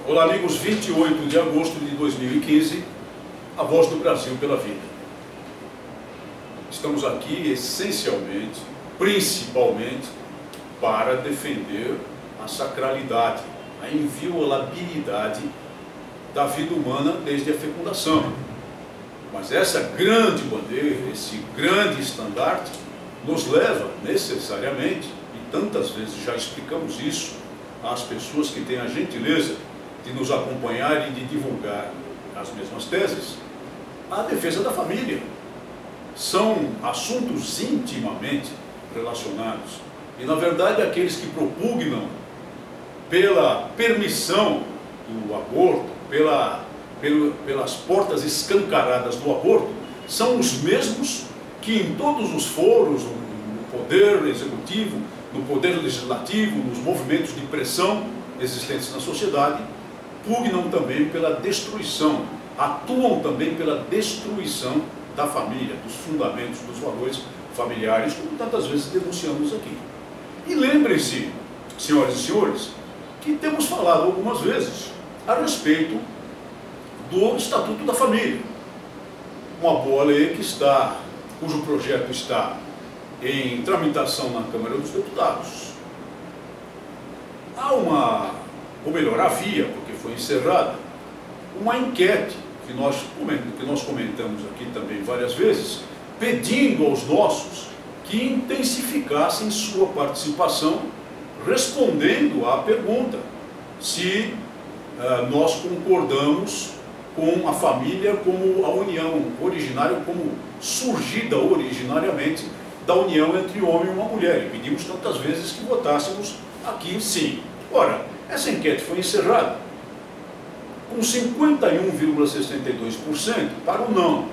Olá, amigos, 28 de agosto de 2015, a Voz do Brasil pela Vida. Estamos aqui essencialmente, principalmente, para defender a sacralidade, a inviolabilidade da vida humana desde a fecundação. Mas essa grande bandeira, esse grande estandarte, nos leva necessariamente, e tantas vezes já explicamos isso às pessoas que têm a gentileza de nos acompanhar e de divulgar as mesmas teses, à defesa da família. São assuntos intimamente relacionados. E, na verdade, aqueles que propugnam pela permissão do aborto, pelas portas escancaradas do aborto, são os mesmos que em todos os foros, no poder executivo, no poder legislativo, nos movimentos de pressão existentes na sociedade, pugnam também pela destruição, atuam também pela destruição da família, dos fundamentos, dos valores familiares, como tantas vezes denunciamos aqui. E lembrem-se, senhoras e senhores, que temos falado algumas vezes a respeito do Estatuto da Família. Uma boa lei cujo projeto está em tramitação na Câmara dos Deputados. Havia, porque foi encerrada, uma enquete que nós comentamos aqui também várias vezes, pedindo aos nossos que intensificassem sua participação, respondendo à pergunta se nós concordamos com a família como a união originária, como surgida originariamente da união entre um homem e uma mulher. E pedimos tantas vezes que votássemos aqui sim. Ora, essa enquete foi encerrada com 51,62% para o não.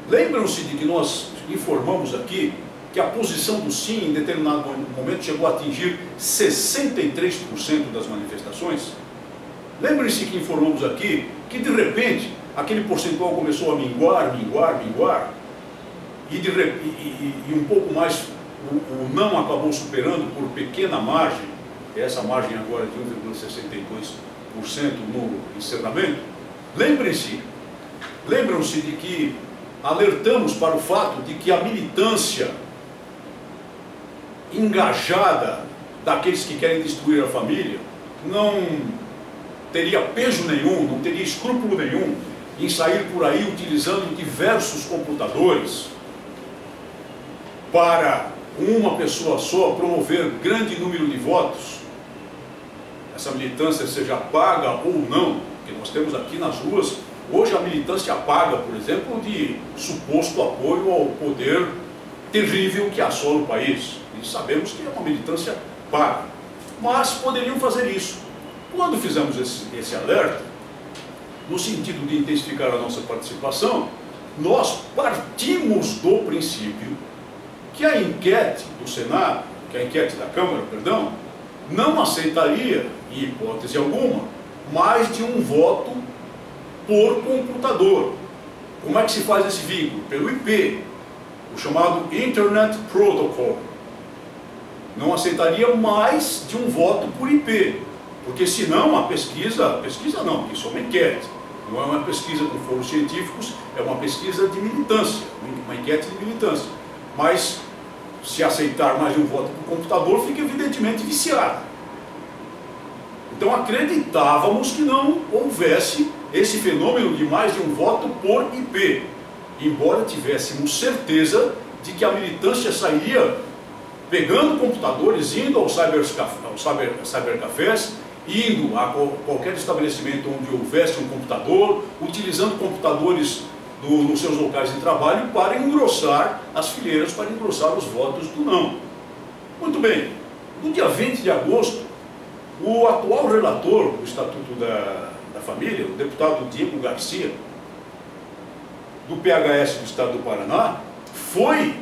Lembram-se de que nós informamos aqui que a posição do sim em determinado momento chegou a atingir 63% das manifestações? Lembrem-se que informamos aqui que de repente aquele percentual começou a minguar, e um pouco mais o não acabou superando por pequena margem, essa margem agora de 1,62% no encerramento. Lembram-se de que alertamos para o fato de que a militância engajada daqueles que querem destruir a família não teria peso nenhum, não teria escrúpulo nenhum em sair por aí utilizando diversos computadores para uma pessoa só promover grande número de votos. Essa militância seja paga ou não, que nós temos aqui nas ruas, hoje a militância paga, por exemplo, de suposto apoio ao poder terrível que assola o país. E sabemos que é uma militância paga. Mas poderiam fazer isso. Quando fizemos esse alerta, no sentido de intensificar a nossa participação, nós partimos do princípio que a enquete do Senado, que a enquete da Câmara, perdão, não aceitaria, em hipótese alguma, mais de um voto por computador. Como é que se faz esse vínculo? Pelo IP, o chamado Internet Protocol. Não aceitaria mais de um voto por IP, porque senão a pesquisa não, isso é uma enquete, não é uma pesquisa com foros científicos, é uma pesquisa de militância, uma enquete de militância. Mas se aceitar mais de um voto por computador, fica evidentemente viciado. Então acreditávamos que não houvesse esse fenômeno de mais de um voto por IP, embora tivéssemos certeza de que a militância sairia pegando computadores, indo aos cybercafés, indo a qualquer estabelecimento onde houvesse um computador, utilizando computadores nos seus locais de trabalho para engrossar as fileiras, para engrossar os votos do não. Muito bem, no dia 20 de agosto, o atual relator do Estatuto da Família, o deputado Diego Garcia, do PHS do Estado do Paraná, foi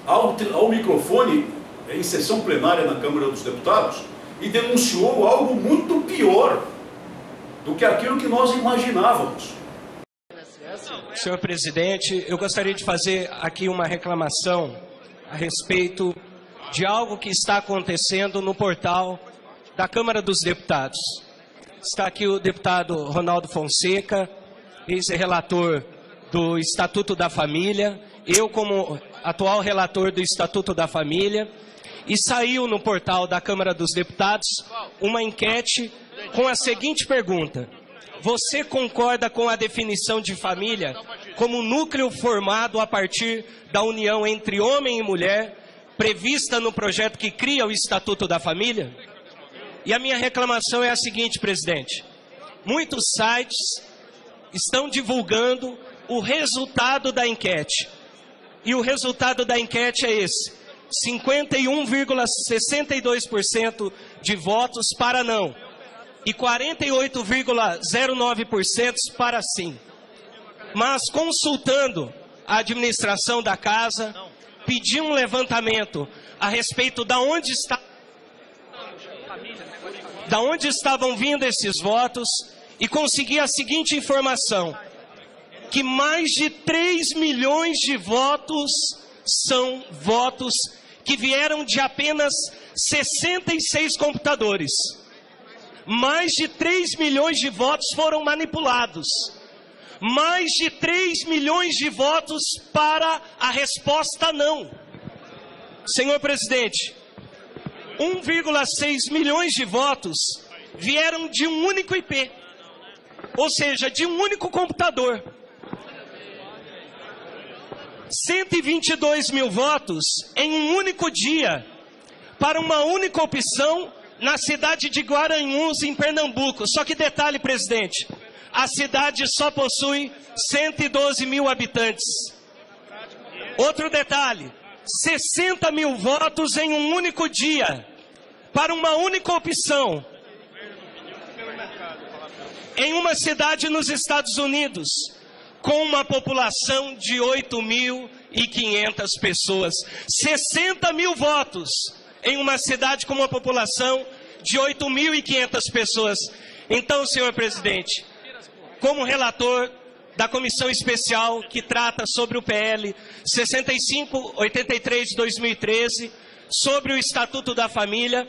ao microfone em sessão plenária na Câmara dos Deputados e denunciou algo muito pior do que aquilo que nós imaginávamos. Senhor presidente, eu gostaria de fazer aqui uma reclamação a respeito de algo que está acontecendo no portal da Câmara dos Deputados. Está aqui o deputado Ronaldo Fonseca, ex-relator do Estatuto da Família, eu como atual relator do Estatuto da Família, e saiu no portal da Câmara dos Deputados uma enquete com a seguinte pergunta: você concorda com a definição de família como núcleo formado a partir da união entre homem e mulher, prevista no projeto que cria o Estatuto da Família? E a minha reclamação é a seguinte, presidente: muitos sites estão divulgando o resultado da enquete. E o resultado da enquete é esse: 51,62% de votos para não e 48,09% para sim. Mas, consultando a administração da casa, pedi um levantamento a respeito da onde estavam vindo esses votos e consegui a seguinte informação: que mais de 3 milhões de votos são votos que vieram de apenas 66 computadores. Mais de 3 milhões de votos foram manipulados. Mais de 3 milhões de votos para a resposta não. Senhor presidente, 1,6 milhões de votos vieram de um único IP, ou seja, de um único computador. 122 mil votos em um único dia para uma única opção na cidade de Guaranhuns, em Pernambuco. Só que detalhe, presidente, a cidade só possui 112 mil habitantes. Outro detalhe: 60 mil votos em um único dia para uma única opção em uma cidade nos Estados Unidos, com uma população de 8.500 pessoas. 60 mil votos em uma cidade com uma população de 8.500 pessoas. Então, senhor presidente, como relator da comissão especial que trata sobre o PL 6583 de 2013, sobre o Estatuto da Família,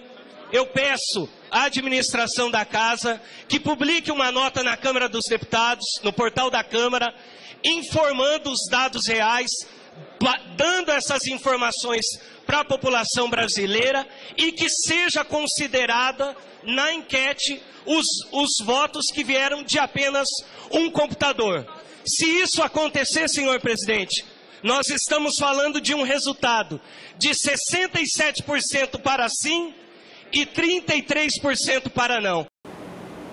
eu peço à administração da Casa que publique uma nota na Câmara dos Deputados, no portal da Câmara, informando os dados reais, dando essas informações para a população brasileira e que seja considerada na enquete os votos que vieram de apenas um computador. Se isso acontecer, senhor presidente, nós estamos falando de um resultado de 67% para sim e 33% para não.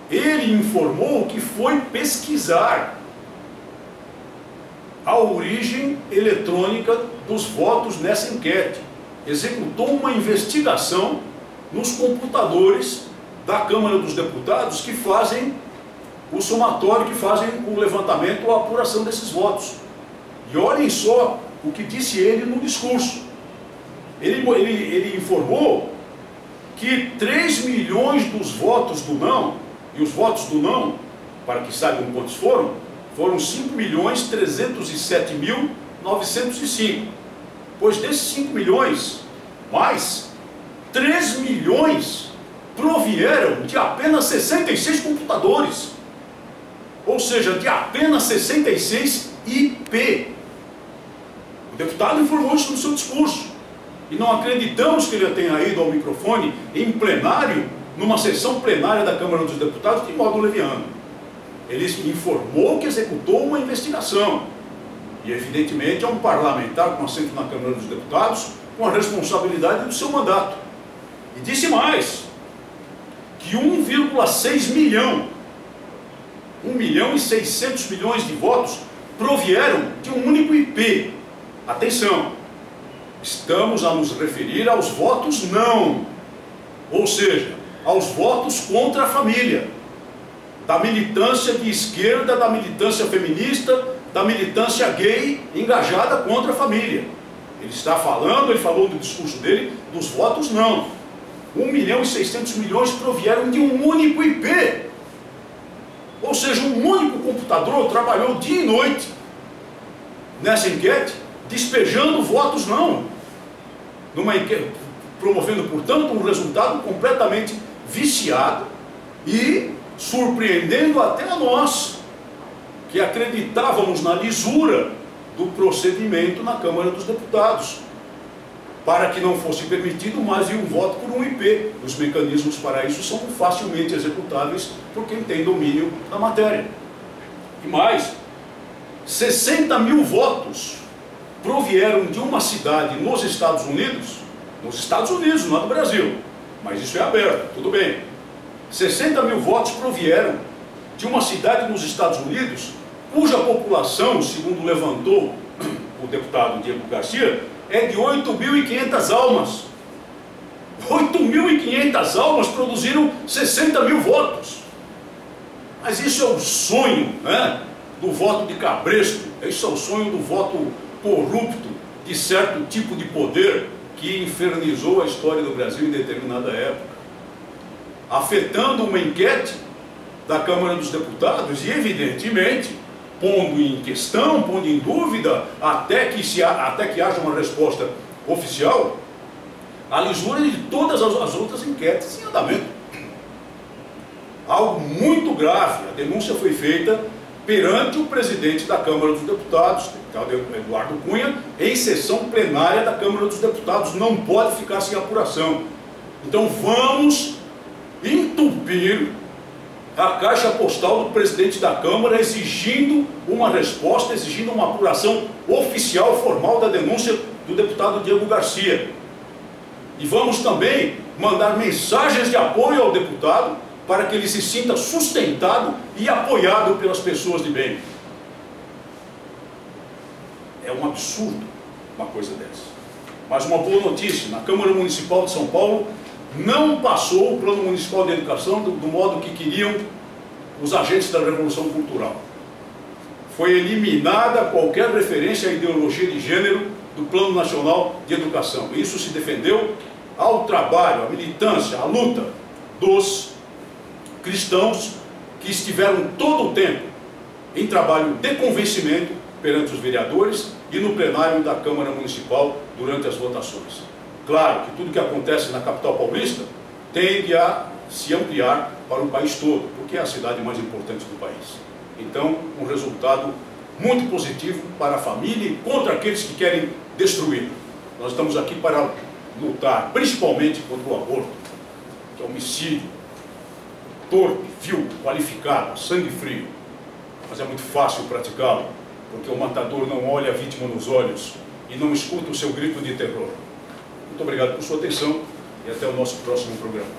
Ele informou que foi pesquisar a origem eletrônica dos votos nessa enquete. Executou uma investigação nos computadores da Câmara dos Deputados que fazem o somatório, que fazem o levantamento ou a apuração desses votos. E olhem só o que disse ele no discurso. Ele informou que 3 milhões dos votos do não, e os votos do não, para que saibam quantos foram 5.307.905. Pois desses 5 milhões, mais 3 milhões provieram de apenas 66 computadores. Ou seja, de apenas 66 IP. O deputado informou isso no seu discurso. E não acreditamos que ele tenha ido ao microfone em plenário, numa sessão plenária da Câmara dos Deputados, de modo leviano. Ele informou que executou uma investigação. E, evidentemente, é um parlamentar com assento na Câmara dos Deputados, com a responsabilidade do seu mandato. E disse mais, que 1,6 milhão, 1.600.000.000 de votos provieram de um único IP. Atenção, estamos a nos referir aos votos não, ou seja, aos votos contra a família, da militância de esquerda, da militância feminista, da militância gay engajada contra a família. Ele está falando, ele falou no discurso dele, dos votos não. 1.600.000.000 provieram de um único IP. Ou seja, um único computador trabalhou dia e noite nessa enquete, despejando votos não. Numa enquete, promovendo, portanto, um resultado completamente viciada e surpreendendo até a nós, que acreditávamos na lisura do procedimento na Câmara dos Deputados, para que não fosse permitido mais de um voto por um IP. Os mecanismos para isso são facilmente executáveis por quem tem domínio da matéria. E mais, 60 mil votos provieram de uma cidade nos Estados Unidos, não é do Brasil, mas isso é aberto, tudo bem. 60 mil votos provieram de uma cidade nos Estados Unidos, cuja população, segundo levantou o deputado Diego Garcia, é de 8.500 almas. 8.500 almas produziram 60 mil votos. Mas isso é o sonho, né, do voto de cabresto, isso é o sonho do voto corrupto de certo tipo de poder que infernizou a história do Brasil em determinada época, afetando uma enquete da Câmara dos Deputados e, evidentemente, pondo em questão, pondo em dúvida, até que haja uma resposta oficial, a lisura de todas as outras enquetes em andamento. Algo muito grave. A denúncia foi feita perante o presidente da Câmara dos Deputados, deputado Eduardo Cunha, em sessão plenária da Câmara dos Deputados. Não pode ficar sem apuração. Então vamos entupir a caixa postal do presidente da Câmara, exigindo uma resposta, exigindo uma apuração oficial, formal da denúncia do deputado Diego Garcia. E vamos também mandar mensagens de apoio ao deputado para que ele se sinta sustentado e apoiado pelas pessoas de bem. É um absurdo uma coisa dessa. Mas uma boa notícia, na Câmara Municipal de São Paulo não passou o Plano Municipal de Educação do modo que queriam os agentes da Revolução Cultural. Foi eliminada qualquer referência à ideologia de gênero do Plano Nacional de Educação. Isso se defendeu ao trabalho, à militância, à luta dos cristãos que estiveram todo o tempo em trabalho de convencimento perante os vereadores e no plenário da Câmara Municipal durante as votações. Claro que tudo que acontece na capital paulista tende a se ampliar para o país todo, porque é a cidade mais importante do país. Então, um resultado muito positivo para a família e contra aqueles que querem destruí-la. Nós estamos aqui para lutar, principalmente contra o aborto, que é homicídio, torpe, vil, qualificado, sangue frio. Mas é muito fácil praticá-lo, porque o matador não olha a vítima nos olhos e não escuta o seu grito de terror. Muito obrigado por sua atenção e até o nosso próximo programa.